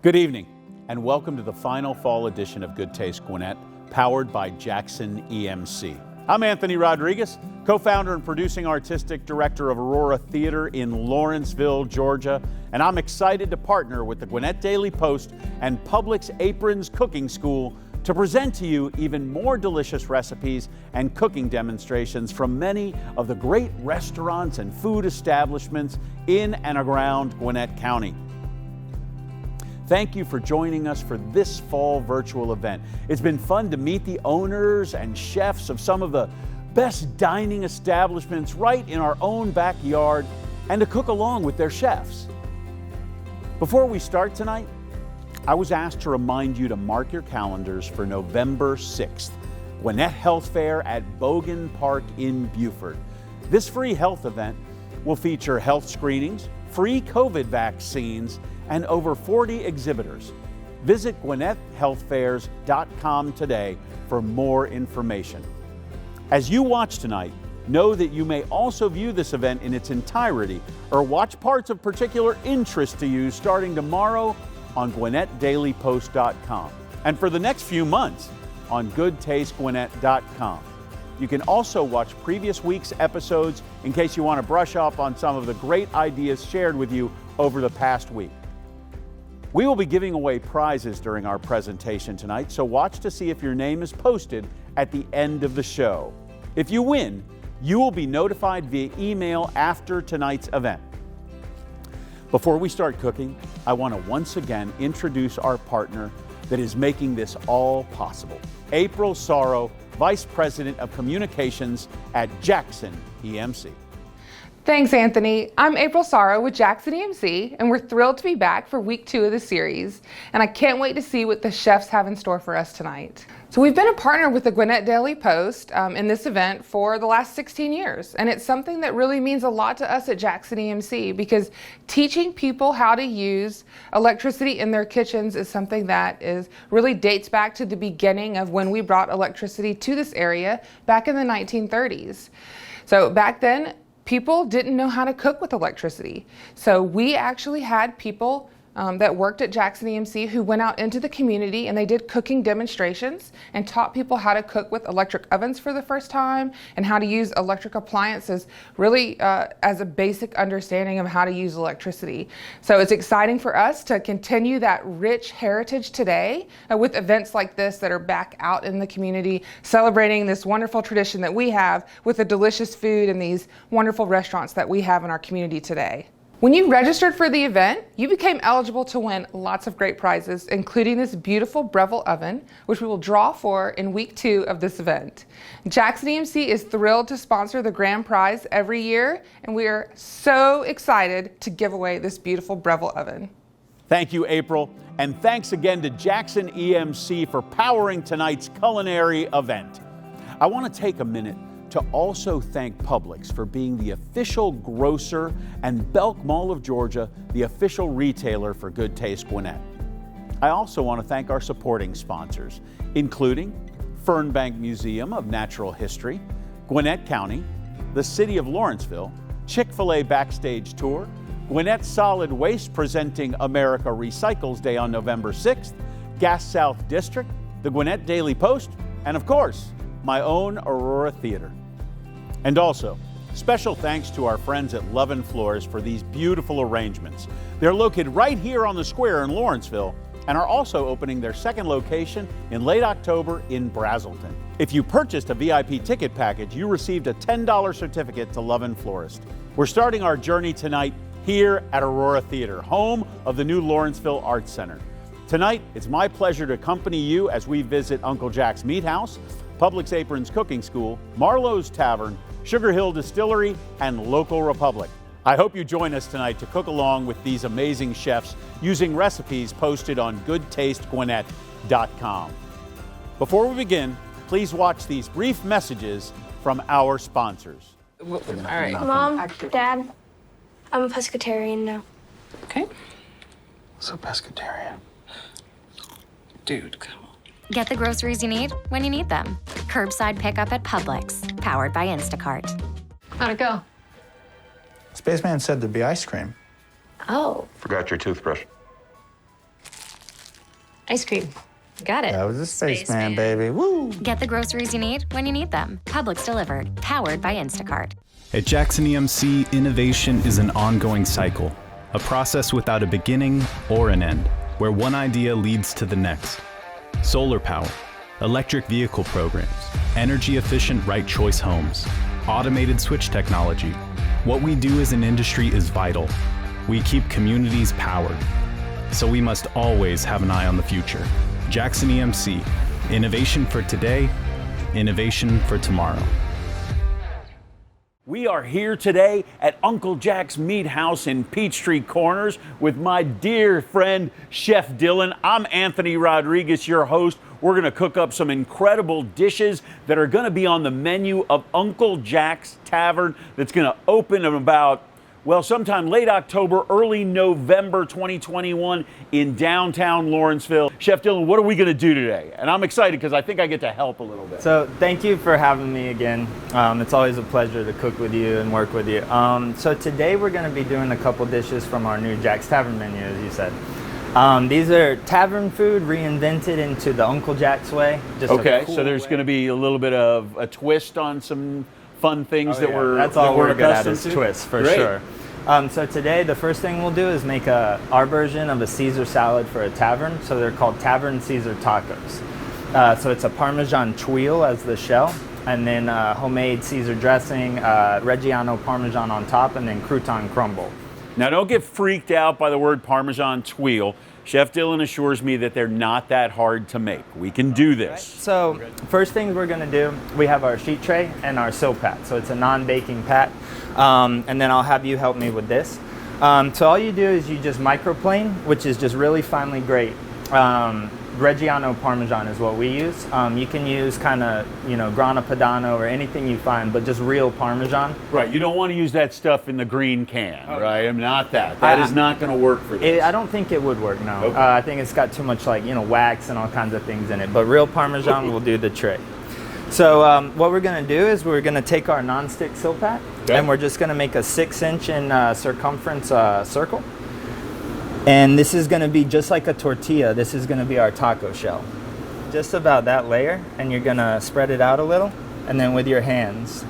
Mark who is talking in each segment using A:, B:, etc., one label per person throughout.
A: Good evening, and welcome to the final fall edition of Good Taste Gwinnett, powered by Jackson EMC. I'm Anthony Rodriguez, co-founder and producing artistic director of Aurora Theater in Lawrenceville, Georgia, and I'm excited to partner with the Gwinnett Daily Post and Publix Aprons Cooking School to present to you even more delicious recipes and cooking demonstrations from many of the great restaurants and food establishments in and around Gwinnett County. Thank you for joining us for this fall virtual event. It's been fun to meet the owners and chefs of some of the best dining establishments right in our own backyard and to cook along with their chefs. Before we start tonight, I was asked to remind you to mark your calendars for November 6th, Gwinnett Health Fair at Bogan Park in Beaufort. This free health event will feature health screenings, free COVID vaccines, and over 40 exhibitors. Visit GwinnettHealthFairs.com today for more information. As you watch tonight, know that you may also view this event in its entirety or watch parts of particular interest to you starting tomorrow on GwinnettDailyPost.com and for the next few months on GoodTasteGwinnett.com. You can also watch previous week's episodes in case you want to brush up on some of the great ideas shared with you over the past week. We will be giving away prizes during our presentation tonight, so watch to see if your name is posted at the end of the show. If you win, you will be notified via email after tonight's event. Before we start cooking, I want to once again introduce our partner that is making this all possible. April Sorrow, Vice President of Communications at Jackson EMC.
B: Thanks, Anthony. I'm April Sorrow with Jackson EMC, and we're thrilled to be back for week 2 of the series. And I can't wait to see what the chefs have in store for us tonight. So we've been a partner with the Gwinnett Daily Post in this event for the last 16 years. And it's something that really means a lot to us at Jackson EMC because teaching people how to use electricity in their kitchens is something that really dates back to the beginning of when we brought electricity to this area back in the 1930s. So back then, people didn't know how to cook with electricity. So we actually had people that worked at Jackson EMC who went out into the community and they did cooking demonstrations and taught people how to cook with electric ovens for the first time and how to use electric appliances really as a basic understanding of how to use electricity. So it's exciting for us to continue that rich heritage today with events like this that are back out in the community celebrating this wonderful tradition that we have with the delicious food and these wonderful restaurants that we have in our community today. When you registered for the event, you became eligible to win lots of great prizes, including this beautiful Breville oven, which we will draw for in week 2 of this event. Jackson EMC is thrilled to sponsor the grand prize every year, and we are so excited to give away this beautiful Breville oven.
A: Thank you, April, and thanks again to Jackson EMC for powering tonight's culinary event. I want to take a minute to also thank Publix for being the official grocer and Belk Mall of Georgia, the official retailer for Good Taste Gwinnett. I also want to thank our supporting sponsors, including Fernbank Museum of Natural History, Gwinnett County, the City of Lawrenceville, Chick-fil-A Backstage Tour, Gwinnett Solid Waste presenting America Recycles Day on November 6th, Gas South District, the Gwinnett Daily Post, and of course, my own Aurora Theater. And also, special thanks to our friends at Love & Floors for these beautiful arrangements. They're located right here on the square in Lawrenceville and are also opening their second location in late October in Brazelton. If you purchased a VIP ticket package, you received a $10 certificate to Love & Florist. We're starting our journey tonight here at Aurora Theater, home of the new Lawrenceville Arts Center. Tonight, it's my pleasure to accompany you as we visit Uncle Jack's Meathouse, Publix Aprons Cooking School, Marlowe's Tavern, Sugar Hill Distillery, and Local Republic. I hope you join us tonight to cook along with these amazing chefs using recipes posted on GoodTasteGwinnett.com. Before we begin, please watch these brief messages from our sponsors.
B: All right.
C: Mom, Dad, I'm a pescatarian now.
B: Okay.
D: So pescatarian.
B: Dude, come on.
E: Get the groceries you need when you need them. Curbside pickup at Publix, powered by Instacart.
F: How'd it go?
D: Spaceman said there'd be ice cream.
C: Oh.
G: Forgot your toothbrush.
F: Ice cream. Got it.
D: That was a spaceman, baby. Woo!
E: Get the groceries you need when you need them. Publix delivered, powered by Instacart.
G: At Jackson EMC, innovation is an ongoing cycle, a process without a beginning or an end, where one idea leads to the next. Solar power, electric vehicle programs, energy-efficient right choice homes, automated switch technology. What we do as an industry is vital. We keep communities powered. So we must always have an eye on the future. Jackson EMC, innovation for today, innovation for tomorrow.
A: We are here today at Uncle Jack's Meathouse in Peachtree Corners with my dear friend, Chef Dylan. I'm Anthony Rodriguez, your host. We're going to cook up some incredible dishes that are going to be on the menu of Uncle Jack's Tavern that's going to open in about, well, sometime late October, early November 2021 in downtown Lawrenceville. Chef Dylan, what are we going to do today? And I'm excited because I think I get to help a little bit.
H: So thank you for having me again. It's always a pleasure to cook with you and work with you. So today we're going to be doing a couple dishes from our new Jack's Tavern menu, as you said. These are tavern food reinvented into the Uncle Jack's way. Just
A: okay,
H: cool
A: so there's going to be a little bit of a twist on some fun things
H: that's all we're good at is
A: to.
H: twists for
A: Great.
H: sure. So today the first thing we'll do is make our version of a Caesar salad for a tavern. So they're called Tavern Caesar tacos. So it's a Parmesan tuile as the shell, and then homemade Caesar dressing, Reggiano Parmesan on top, and then crouton crumble.
A: Now don't get freaked out by the word Parmesan tuile. Chef Dylan assures me that they're not that hard to make. We can do this.
H: So first things we're gonna do, we have our sheet tray and our sill pat. So it's a non-baking pat. And then I'll have you help me with this. So all you do is you just microplane, which is just really finely grate. Reggiano Parmesan is what we use. You can use kind of, Grana Padano or anything you find, but just real Parmesan.
A: Right, you don't want to use that stuff in the green can, right? I'm not that. That is not going to work for this.
H: I don't think it would work, no.
A: Okay.
H: I think it's got too much wax and all kinds of things in it, but real Parmesan will do the trick. So what we're going to do is we're going to take our non-stick sill pat, and we're just going to make a 6-inch in circumference circle. And this is going to be just like a tortilla. This is going to be our taco shell. Just about that layer, and you're going to spread it out a little, and then with your hands.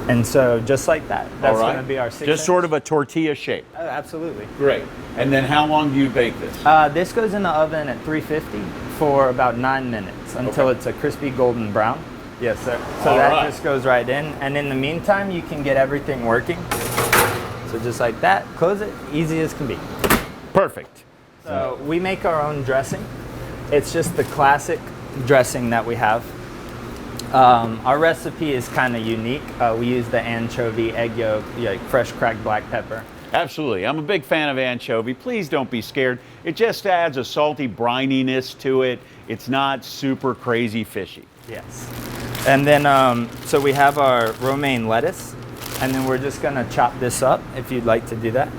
H: And so just like that. That's going to be our 6-inch.
A: Just sort of a tortilla shape.
H: Oh, absolutely.
A: Great. And then how long do you bake this?
H: This goes in the oven at 350 for about 9 minutes until it's a crispy golden brown. Yes, sir. So just goes right in. And in the meantime, you can get everything working. So just like that, close it, easy as can be.
A: Perfect.
H: So we make our own dressing. It's just the classic dressing that we have. Our recipe is kind of unique. We use the anchovy, egg yolk, fresh cracked black pepper.
A: Absolutely. I'm a big fan of anchovy. Please don't be scared. It just adds a salty brininess to it. It's not super crazy fishy.
H: Yes. And then, so we have our romaine lettuce, and then we're just going to chop this up if you'd like to do that.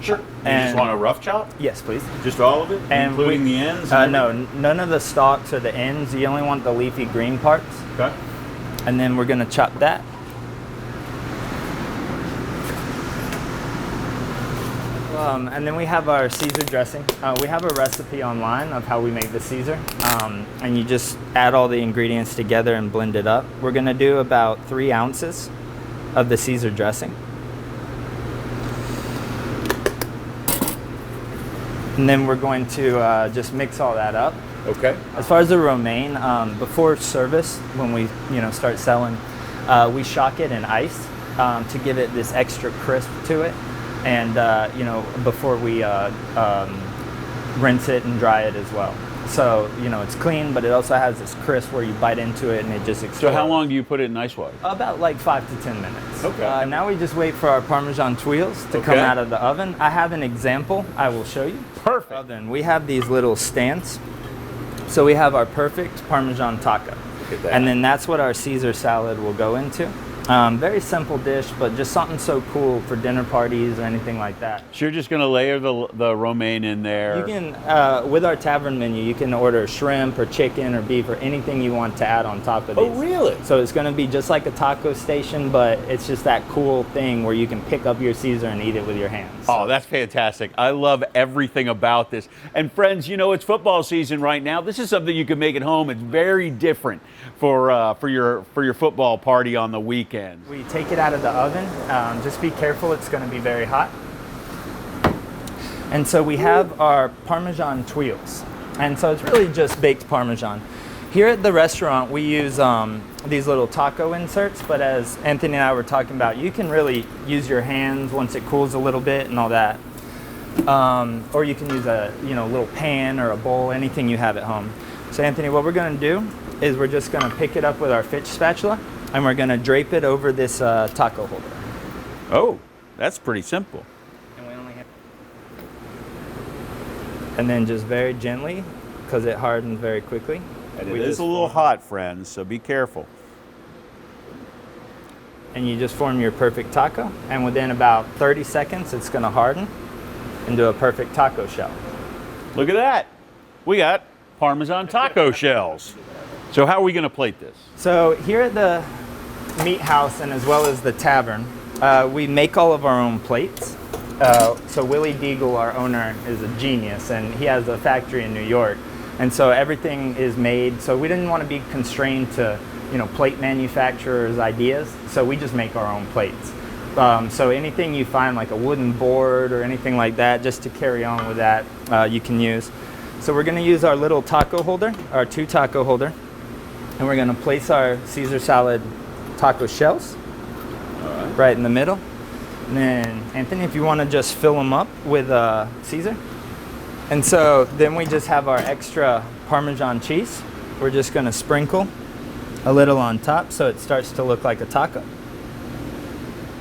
A: Sure. You just want a rough chop?
H: Yes, please.
A: Just all of it?
H: And
A: including the ends?
H: No, none of the stalks or the ends. You only want the leafy green parts.
A: Okay.
H: And then we're going to chop that. And then we have our Caesar dressing. We have a recipe online of how we make the Caesar. And you just add all the ingredients together and blend it up. We're going to do about 3 ounces of the Caesar dressing. And then we're going to just mix all that up.
A: Okay.
H: As far as the romaine, before service, when we start selling, we shock it in ice to give it this extra crisp to it, and before we rinse it and dry it as well. So it's clean, but it also has this crisp where you bite into it and it just explodes.
A: So how long do you put it in ice water?
H: About like 5 to 10 minutes.
A: Okay.
H: Now we just wait for our Parmesan tuiles to come out of the oven. I have an example I will show you.
A: Perfect.
H: Oven. We have these little stands. So we have our perfect Parmesan taco.
A: Look at that.
H: And then that's what our Caesar salad will go into. Very simple dish, but just something so cool for dinner parties or anything like that.
A: So you're just going to layer the romaine in there.
H: You can, with our tavern menu, you can order shrimp or chicken or beef or anything you want to add on top of these.
A: Oh, really?
H: So it's going to be just like a taco station, but it's just that cool thing where you can pick up your Caesar and eat it with your hands.
A: Oh, that's fantastic. I love everything about this. And friends, you know, it's football season right now. This is something you can make at home. It's very different for your football party on the weekend.
H: We take it out of the oven. Just be careful, it's going to be very hot. And so we have our Parmesan tuiles. And so it's really just baked Parmesan. Here at the restaurant, we use these little taco inserts, but as Anthony and I were talking about, you can really use your hands once it cools a little bit and all that. Or you can use a little pan or a bowl, anything you have at home. So Anthony, what we're going to do is we're just going to pick it up with our fish spatula, and we're going to drape it over this taco holder.
A: Oh, that's pretty simple.
H: And we only have... And then just very gently, because it hardens very quickly.
A: And it is a little hot, friends, so be careful.
H: And you just form your perfect taco, and within about 30 seconds, it's going to harden into a perfect taco shell.
A: Look at that. We got Parmesan taco shells. So how are we going to plate this?
H: So here at the Meathouse and as well as the tavern, we make all of our own plates. So Willie Deagle, our owner, is a genius, and he has a factory in New York. And so everything is made. So we didn't want to be constrained to, plate manufacturers' ideas. So we just make our own plates. So anything you find, like a wooden board or anything like that, just to carry on with that, you can use. So we're going to use our little taco holder, our 2 taco holder, and we're going to place our Caesar salad taco shells right in the middle. And then, Anthony, if you want to just fill them up with Caesar. And so then we just have our extra Parmesan cheese. We're just going to sprinkle a little on top so it starts to look like a taco.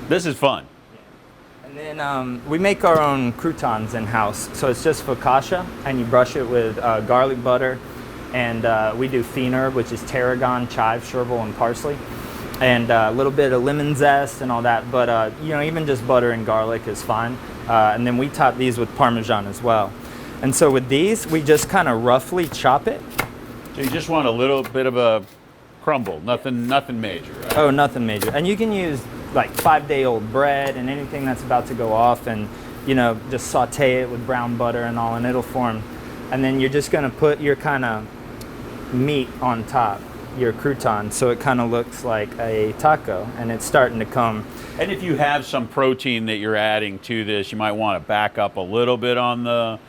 A: This is fun.
H: And then we make our own croutons in-house. So it's just focaccia, and you brush it with garlic butter. And we do thin herb, which is tarragon, chive, chervil, and parsley. And a little bit of lemon zest and all that. But, even just butter and garlic is fine. And then we top these with Parmesan as well. And so with these, we just kind of roughly chop it.
A: So you just want a little bit of a crumble, nothing major, right?
H: Oh, nothing major. And you can use like 5-day-old bread and anything that's about to go off, and just saute it with brown butter and all, and it'll form. And then you're just going to put your kind of meat on top, your crouton, so it kind of looks like a taco, and it's starting to come.
A: And if you have some protein that you're adding to this, you might want to back up a little bit on the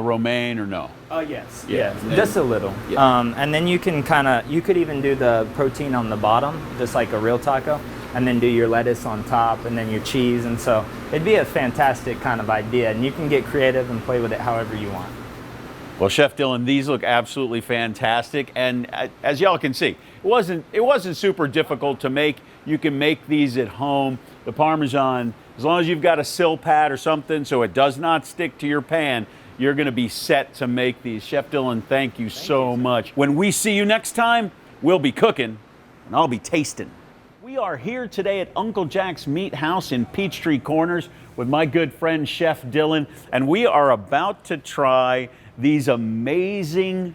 A: romaine, or no?
H: Oh yes,
A: Yeah.
H: yes, just a little.
A: Yeah.
H: And then you could even do the protein on the bottom, just like a real taco, and then do your lettuce on top, and then your cheese, and so it'd be a fantastic kind of idea, and you can get creative and play with it however you want.
A: Well, Chef Dylan, these look absolutely fantastic, and as y'all can see, it wasn't super difficult to make. You can make these at home. The Parmesan, as long as you've got a sill pad or something so it does not stick to your pan, you're going to be set to make these. Chef Dylan, thank you so much. When we see you next time, we'll be cooking, and I'll be tasting. We are here today at Uncle Jack's Meathouse in Peachtree Corners with my good friend Chef Dylan, and we are about to try these amazing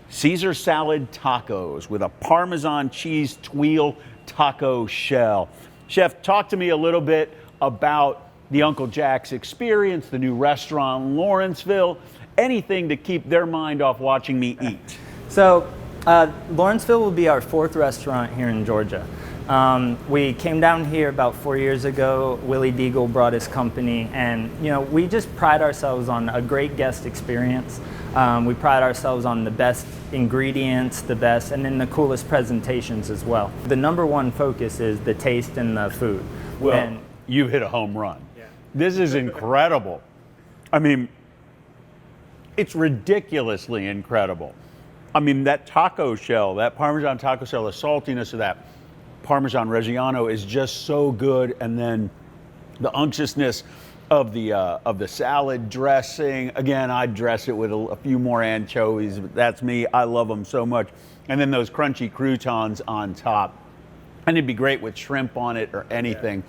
A: Caesar salad tacos with a Parmesan cheese tuile taco shell. Chef, talk to me a little bit about the Uncle Jack's experience, the new restaurant in Lawrenceville, anything to keep their mind off watching me eat.
H: So Lawrenceville will be our 4th restaurant here in Georgia. We came down here about 4 years ago. Willie Deagle brought his company, and we just pride ourselves on a great guest experience. We pride ourselves on the best ingredients, and then the coolest presentations as well. The #1 focus is the taste and the food.
A: Well, you hit a home run. Yeah. This is incredible. I mean, it's ridiculously incredible. I mean, that taco shell, that Parmesan taco shell, the saltiness of that Parmesan Reggiano is just so good, and then the unctuousness of the salad dressing. Again, I'd dress it with a few more anchovies, but that's me. I love them so much. And then those crunchy croutons on top. And it'd be great with shrimp on it or anything.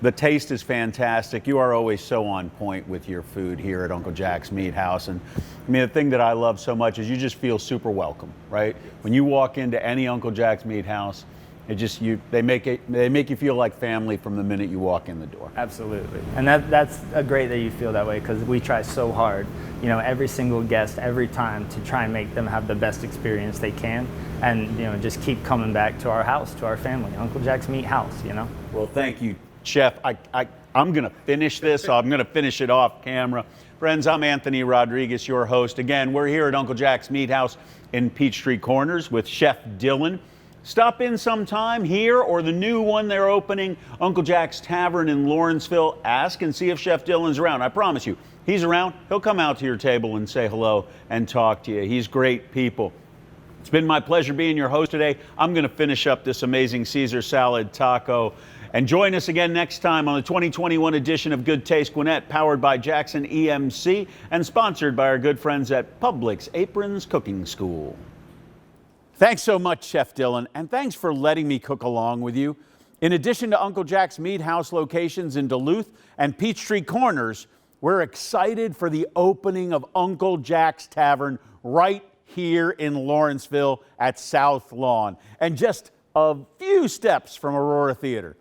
A: The taste is fantastic. You are always so on point with your food here at Uncle Jack's Meathouse. And I mean, the thing that I love so much is you just feel super welcome, right? When you walk into any Uncle Jack's Meathouse, they make you feel like family from the minute you walk in the door.
H: Absolutely. And that's great that you feel that way, because we try so hard, you know, every single guest, every time, to try and make them have the best experience they can, and, you know, just keep coming back to our house, to our family, Uncle Jack's Meathouse, you know?
A: Well, thank you, Chef. I'm going to finish this, so I'm going to finish it off camera. Friends, I'm Anthony Rodriguez, your host. Again, we're here at Uncle Jack's Meathouse in Peachtree Corners with Chef Dylan. Stop in sometime here or the new one they're opening, Uncle Jack's Tavern in Lawrenceville. Ask and see if Chef Dylan's around. I promise you, he's around. He'll come out to your table and say hello and talk to you. He's great people. It's been my pleasure being your host today. I'm going to finish up this amazing Caesar salad taco. And join us again next time on the 2021 edition of Good Taste Gwinnett, powered by Jackson EMC and sponsored by our good friends at Publix Aprons Cooking School. Thanks so much, Chef Dylan, and thanks for letting me cook along with you. In addition to Uncle Jack's Meathouse locations in Duluth and Peachtree Corners, we're excited for the opening of Uncle Jack's Tavern right here in Lawrenceville at South Lawn, and just a few steps from Aurora Theater.